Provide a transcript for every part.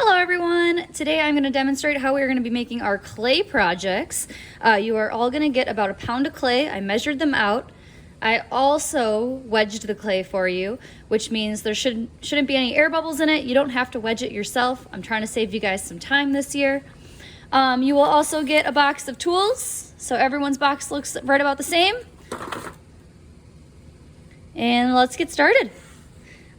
Hello everyone! Today I'm going to demonstrate how we're going to be making our clay projects. You are all going to get about a pound of clay. I measured them out. I also wedged the clay for you, which means there shouldn't be any air bubbles in it. You don't have to wedge it yourself. I'm trying to save you guys some time this year. You will also get a box of tools. So everyone's box looks right about the same. And let's get started.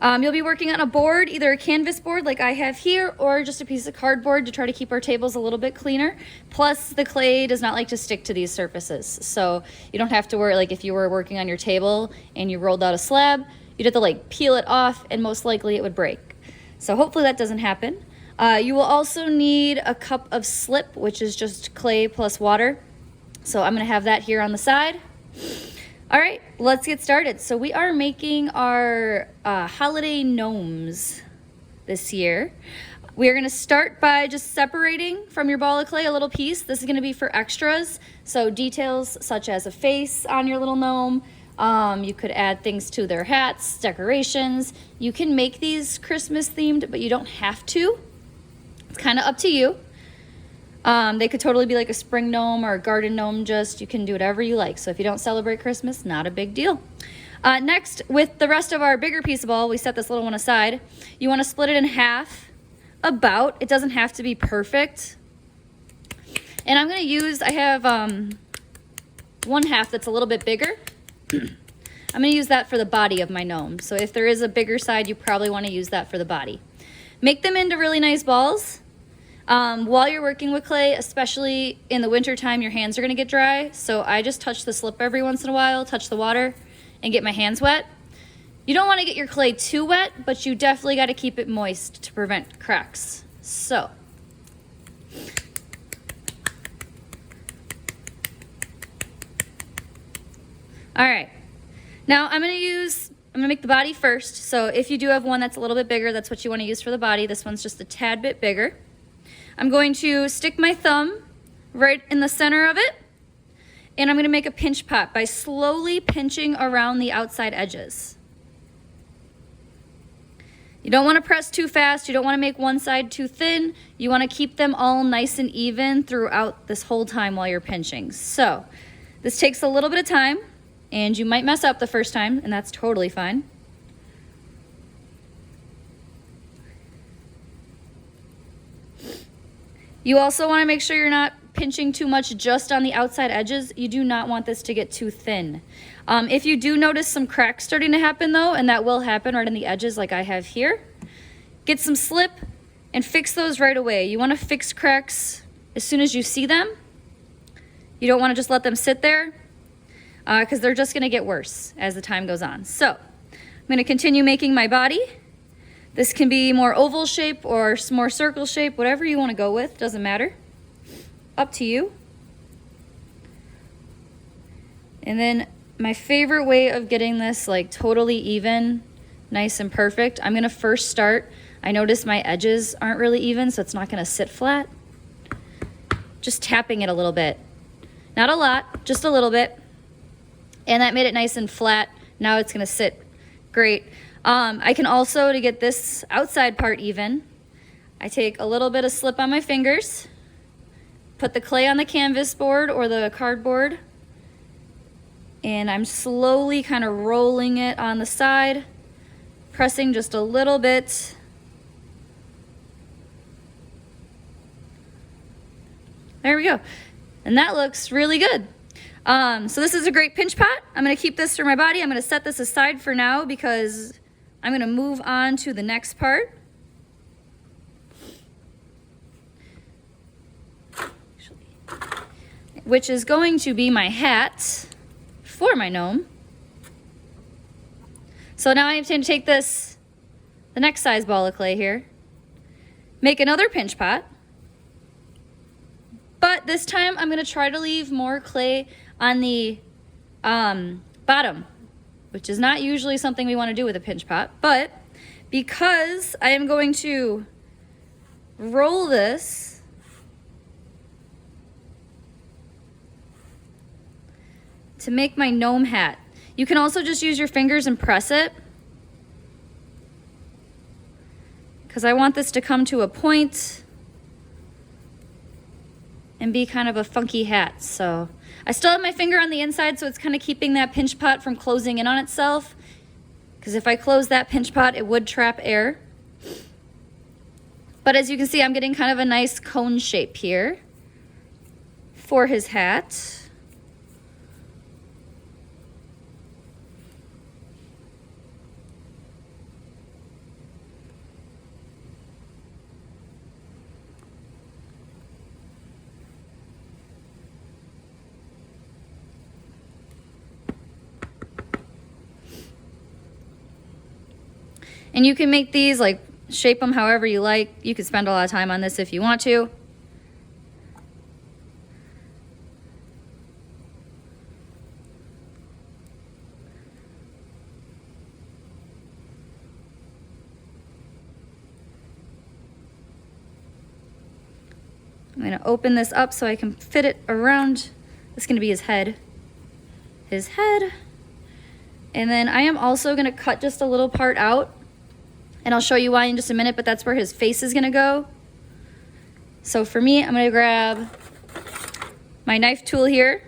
You'll be working on a board, either a canvas board like I have here, or just a piece of cardboard to try to keep our tables a little bit cleaner. Plus, the clay does not like to stick to these surfaces. So you don't have to worry, like if you were working on your table and you rolled out a slab, you'd have to like peel it off and most likely it would break. So hopefully that doesn't happen. You will also need a cup of slip, which is just clay plus water. So I'm gonna have that here on the side. All right, let's get started. So we are making our holiday gnomes this year. We are gonna start by just separating from your ball of clay a little piece. This is gonna be for extras. So details such as a face on your little gnome. You could add things to their hats, decorations. You can make these Christmas themed, but you don't have to. It's kind of up to you. They could totally be like a spring gnome or a garden gnome, you can do whatever you like. So if you don't celebrate Christmas, not a big deal. Next, with the rest of our bigger piece of ball, we set this little one aside. You want to split it in half, about. It doesn't have to be perfect. And I'm going to use, I have one half that's a little bit bigger. I'm going to use that for the body of my gnome. So if there is a bigger side, you probably want to use that for the body. Make them into really nice balls. While you're working with clay, especially in the winter time, your hands are gonna get dry. So I just touch the slip every once in a while, touch the water and get my hands wet. You don't wanna get your clay too wet, but you definitely gotta keep it moist to prevent cracks. So. All right, now I'm gonna make the body first. So if you do have one that's a little bit bigger, that's what you wanna use for the body. This one's just a tad bit bigger. I'm going to stick my thumb right in the center of it, and I'm going to make a pinch pot by slowly pinching around the outside edges. You don't want to press too fast. You don't want to make one side too thin. You want to keep them all nice and even throughout this whole time while you're pinching. So this takes a little bit of time, and you might mess up the first time, and that's totally fine. You also want to make sure you're not pinching too much just on the outside edges. You do not want this to get too thin. If you do notice some cracks starting to happen though, and that will happen right in the edges like I have here, get some slip and fix those right away. You want to fix cracks as soon as you see them. You don't want to just let them sit there because they're just going to get worse as the time goes on. So I'm going to continue making my body. This can be more oval shape or more circle shape, whatever you want to go with, doesn't matter. Up to you. And then my favorite way of getting this like totally even, nice and perfect, I'm going to first start. I notice my edges aren't really even, so it's not going to sit flat. Just tapping it a little bit. Not a lot, just a little bit. And that made it nice and flat. Now it's going to sit great. I can also, to get this outside part even, I take a little bit of slip on my fingers, put the clay on the canvas board or the cardboard, and I'm slowly kind of rolling it on the side, pressing just a little bit. There we go. And that looks really good. So this is a great pinch pot. I'm going to keep this for my body. I'm going to set this aside for now because I'm going to move on to the next part. Which is going to be my hat for my gnome. So now I have to take this, the next size ball of clay here, make another pinch pot. But this time I'm going to try to leave more clay on the bottom, which is not usually something we want to do with a pinch pot, but because I am going to roll this to make my gnome hat. You can also just use your fingers and press it. because I want this to come to a point and be kind of a funky hat. So I still have my finger on the inside, so it's kind of keeping that pinch pot from closing in on itself, because if I close that pinch pot, it would trap air. But as you can see, I'm getting kind of a nice cone shape here for his hat. And you can make these, like, shape them however you like. You could spend a lot of time on this if you want to. I'm going to open this up so I can fit it around. This is going to be his head. His head. And then I am also going to cut just a little part out. And I'll show you why in just a minute, but that's where his face is gonna go. So for me, I'm gonna grab my knife tool here.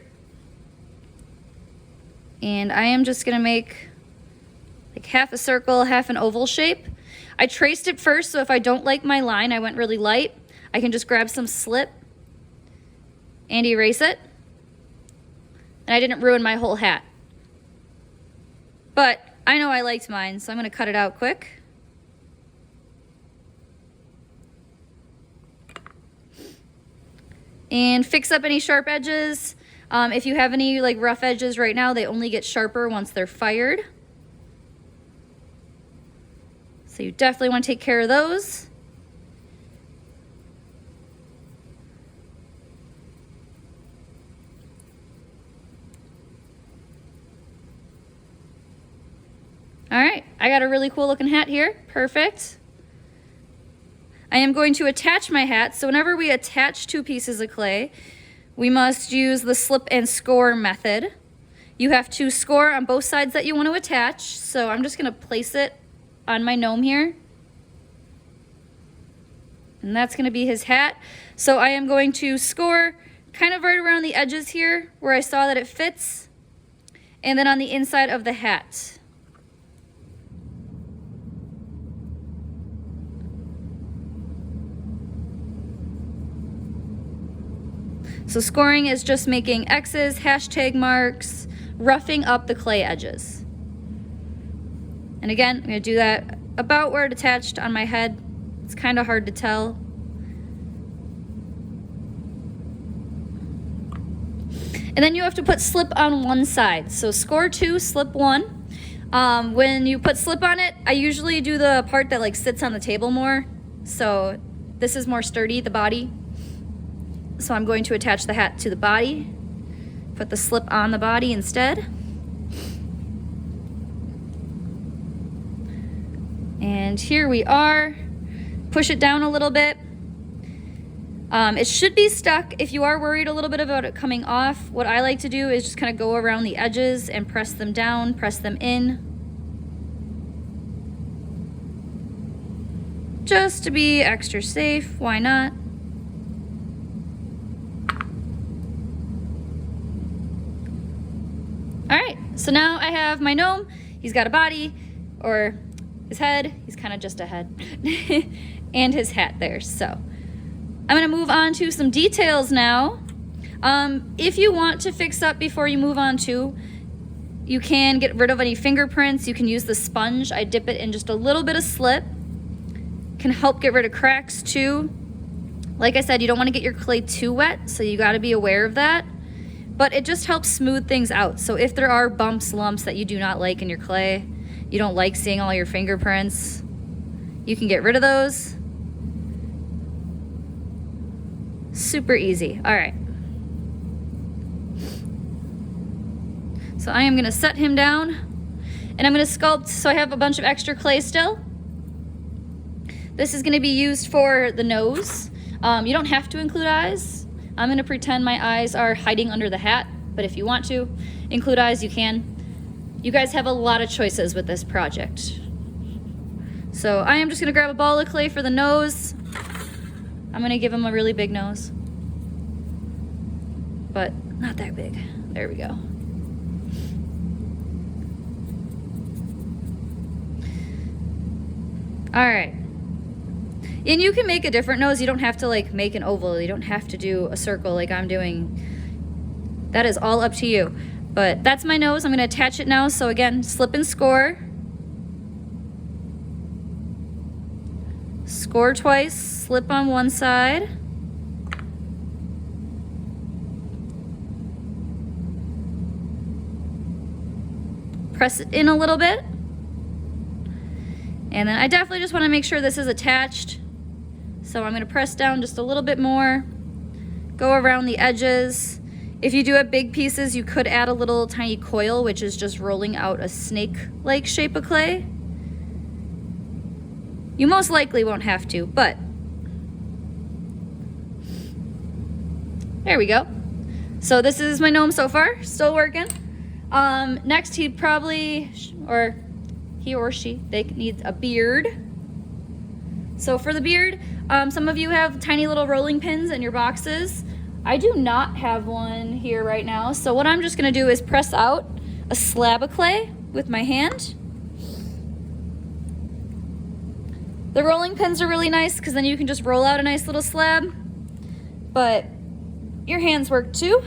And I am just gonna make like half a circle, half an oval shape. I traced it first, so if I don't like my line, I went really light, I can just grab some slip and erase it. And I didn't ruin my whole hat. But I know I liked mine, so I'm gonna cut it out quick. And fix up any sharp edges. If you have any like rough edges right now, they only get sharper once they're fired. So you definitely want to take care of those. All right, I got a really cool looking hat here. Perfect. I am going to attach my hat. So whenever we attach two pieces of clay, we must use the slip and score method. You have to score on both sides that you want to attach. So I'm just going to place it on my gnome here. And that's going to be his hat. So I am going to score kind of right around the edges here where I saw that it fits. And then on the inside of the hat. So scoring is just making X's, hashtag marks, roughing up the clay edges. And again, I'm going to do that about where it attached on my head. It's kind of hard to tell. And then you have to put slip on one side. So score 2, slip 1. When you put slip on it, I usually do the part that like sits on the table more. So this is more sturdy, the body. So I'm going to attach the hat to the body, put the slip on the body instead. And here we are. Push it down a little bit. It should be stuck. If you are worried a little bit about it coming off, what I like to do is just kind of go around the edges and press them down, press them in. Just to be extra safe, why not? All right, so now I have my gnome. He's got a body, or his head. He's kind of just a head. And his hat there. So I'm gonna move on to some details now. If you want to fix up before you move on to, you can get rid of any fingerprints. You can use the sponge. I dip it in just a little bit of slip. Can help get rid of cracks too. Like I said, you don't want to get your clay too wet, so you got to be aware of that. But it just helps smooth things out. So if there are bumps, lumps that you do not like in your clay, you don't like seeing all your fingerprints, you can get rid of those. Super easy. All right. So I am going to set him down and I'm going to sculpt. So I have a bunch of extra clay still. This is going to be used for the nose. You don't have to include eyes. I'm going to pretend my eyes are hiding under the hat, but if you want to include eyes, you can. You guys have a lot of choices with this project. So I am just gonna grab a ball of clay for the nose. I'm gonna give him a really big nose, but not that big. There we go. All right. And you can make a different nose. You don't have to like make an oval. You don't have to do a circle like I'm doing. That is all up to you. But that's my nose. I'm gonna attach it now. So again, slip and score. Score twice, slip on one side. Press it in a little bit. And then I definitely just wanna make sure this is attached. So I'm gonna press down just a little bit more, go around the edges. If you do have big pieces, you could add a little tiny coil, which is just rolling out a snake-like shape of clay. You most likely won't have to, but there we go. So this is my gnome so far, still working. Next he or she, they need a beard. So for the beard, some of you have tiny little rolling pins in your boxes. I do not have one here right now. So what I'm just gonna do is press out a slab of clay with my hand. The rolling pins are really nice because then you can just roll out a nice little slab, but your hands work too.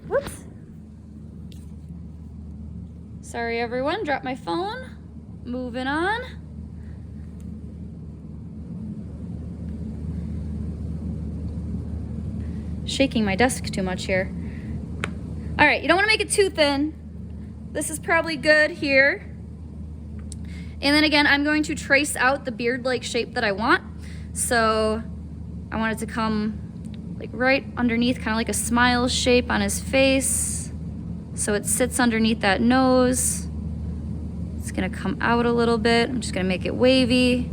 Whoops. Sorry everyone, dropped my phone. Moving on. Shaking my desk too much here. All right, you don't want to make it too thin. This is probably good here. And then again, I'm going to trace out the beard-like shape that I want. So I want it to come like right underneath, kind of like a smile shape on his face. So it sits underneath that nose. It's gonna come out a little bit. I'm just gonna make it wavy.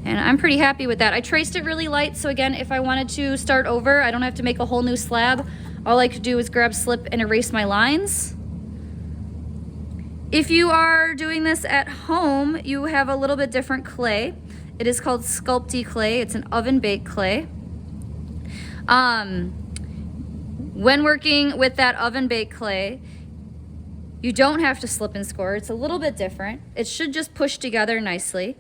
And I'm pretty happy with that. I traced it really light, so again, if I wanted to start over, I don't have to make a whole new slab. All I could do is grab slip and erase my lines. If you are doing this at home, you have a little bit different clay. It is called Sculpty clay. It's an oven-baked clay. When working with that oven-baked clay, you don't have to slip and score. It's a little bit different. It should just push together nicely.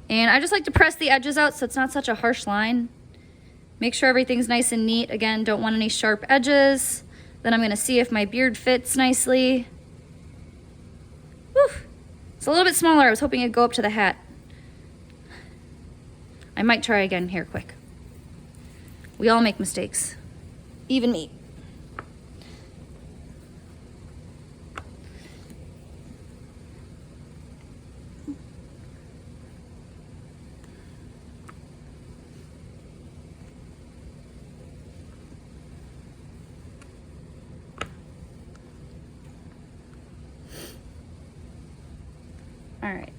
And I just like to press the edges out so it's not such a harsh line. Make sure everything's nice and neat. Again, don't want any sharp edges. Then I'm gonna see if my beard fits nicely. Whew. It's a little bit smaller. I was hoping it'd go up to the hat. I might try again here quick. We all make mistakes, even me. All right.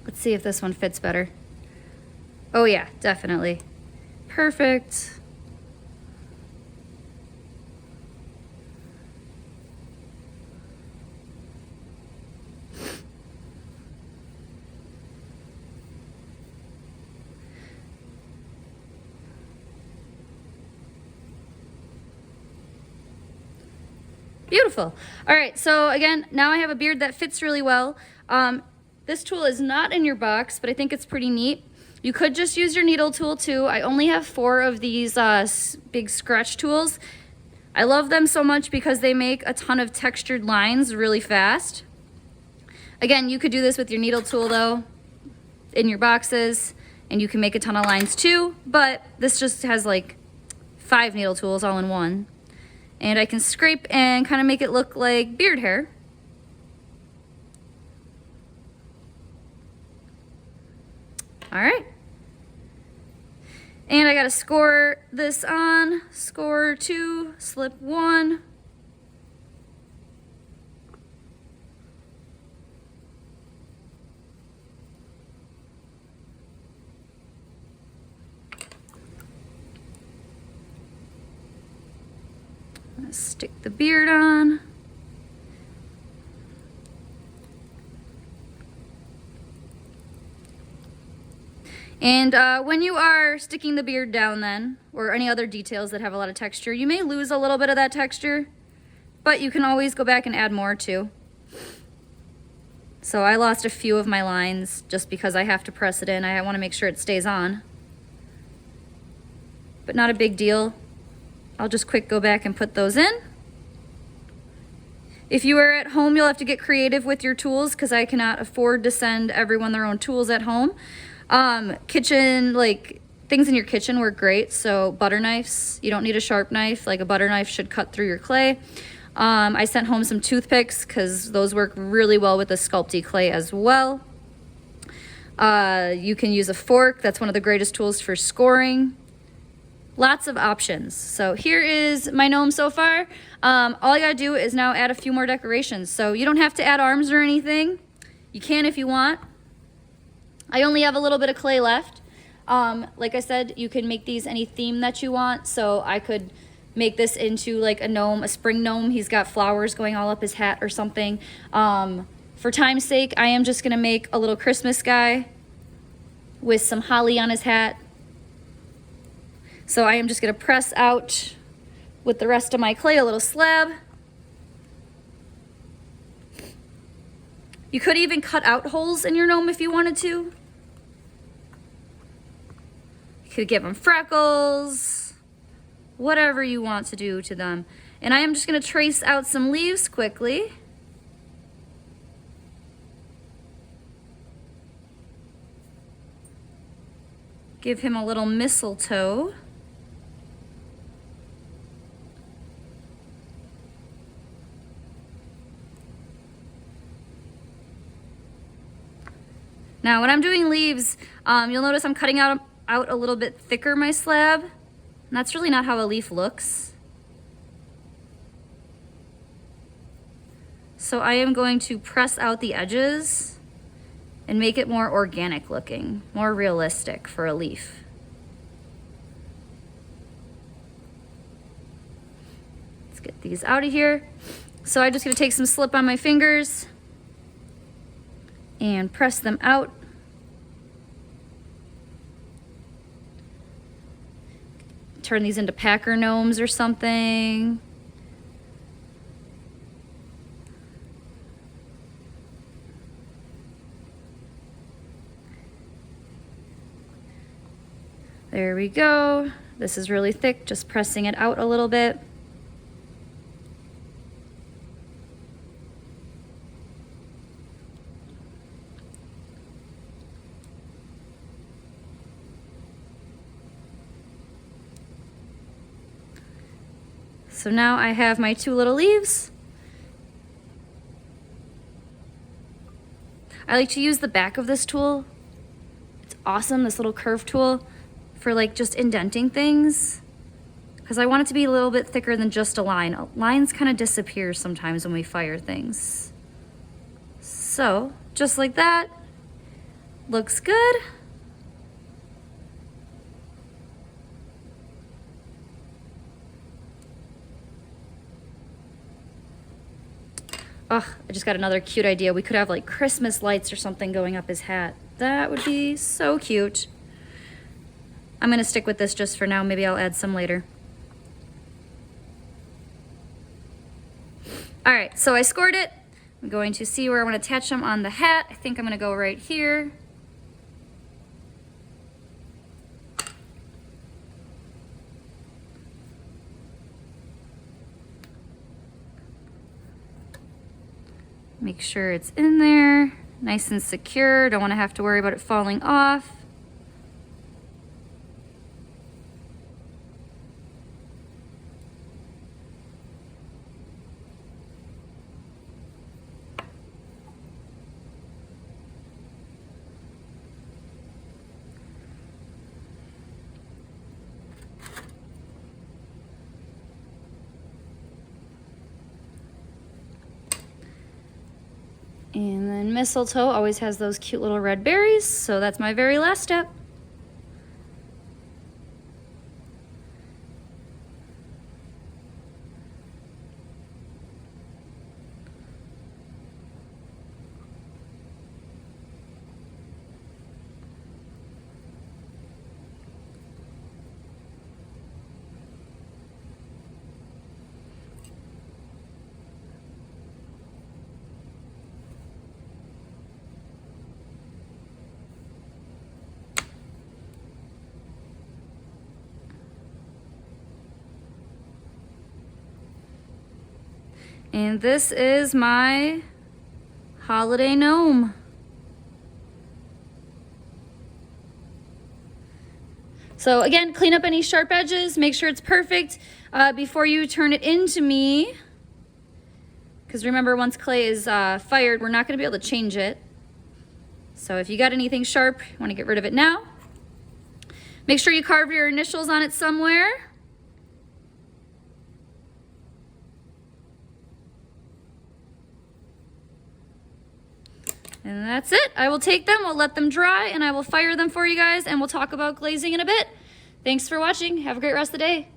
Let's see if this one fits better. Oh yeah, definitely. Perfect. Beautiful. All right, so again, now I have a beard that fits really well. This tool is not in your box, but I think it's pretty neat. You could just use your needle tool too. I only have 4 of these big scratch tools. I love them so much because they make a ton of textured lines really fast. Again, you could do this with your needle tool though, in your boxes, and you can make a ton of lines too, but this just has like 5 needle tools all in one. And I can scrape and kind of make it look like beard hair. All right. And I gotta score this on, score 2, slip 1. Stick the beard on. And when you are sticking the beard down then, or any other details that have a lot of texture, you may lose a little bit of that texture, but you can always go back and add more too. So I lost a few of my lines just because I have to press it in. I want to make sure it stays on. But not a big deal. I'll just quick go back and put those in. If you are at home, you'll have to get creative with your tools because I cannot afford to send everyone their own tools at home. Kitchen, like things in your kitchen work great. So butter knives, you don't need a sharp knife. Like a butter knife should cut through your clay. I sent home some toothpicks because those work really well with the Sculpey clay as well. You can use a fork. That's one of the greatest tools for scoring. Lots of options. So here is my gnome so far. All I gotta do is now add a few more decorations. So you don't have to add arms or anything. You can if you want. I only have a little bit of clay left. Like I said, you can make these any theme that you want. So I could make this into like a gnome, a spring gnome. He's got flowers going all up his hat or something. For time's sake, I am just gonna make a little Christmas guy with some holly on his hat. So I am just gonna press out with the rest of my clay a little slab. You could even cut out holes in your gnome if you wanted to. You could give them freckles, whatever you want to do to them. And I am just gonna trace out some leaves quickly. Give him a little mistletoe. Now, when I'm doing leaves, you'll notice I'm cutting out a little bit thicker my slab. And that's really not how a leaf looks. So I am going to press out the edges and make it more organic looking, more realistic for a leaf. Let's get these out of here. So I'm just gonna take some slip on my fingers and press them out. Turn these into Packer gnomes or something. There we go. This is really thick, just pressing it out a little bit. So now I have my two little leaves. I like to use the back of this tool. It's awesome, this little curve tool, for like just indenting things. Because I want it to be a little bit thicker than just a line. Lines kind of disappear sometimes when we fire things. So, just like that. Looks good. Ugh, I just got another cute idea. We could have like Christmas lights or something going up his hat. That would be so cute. I'm gonna stick with this just for now. Maybe I'll add some later. All right, so I scored it. I'm going to see where I want to attach them on the hat. I think I'm gonna go right here. Make sure it's in there, nice and secure. Don't want to have to worry about it falling off. And then mistletoe always has those cute little red berries, so that's my very last step. And this is my holiday gnome. So again, clean up any sharp edges, make sure it's perfect before you turn it into me. Because remember, once clay is fired, we're not gonna be able to change it. So if you got anything sharp, you wanna get rid of it now. Make sure you carve your initials on it somewhere. And that's it. I will take them, we'll let them dry, and I will fire them for you guys, and we'll talk about glazing in a bit. Thanks for watching. Have a great rest of the day.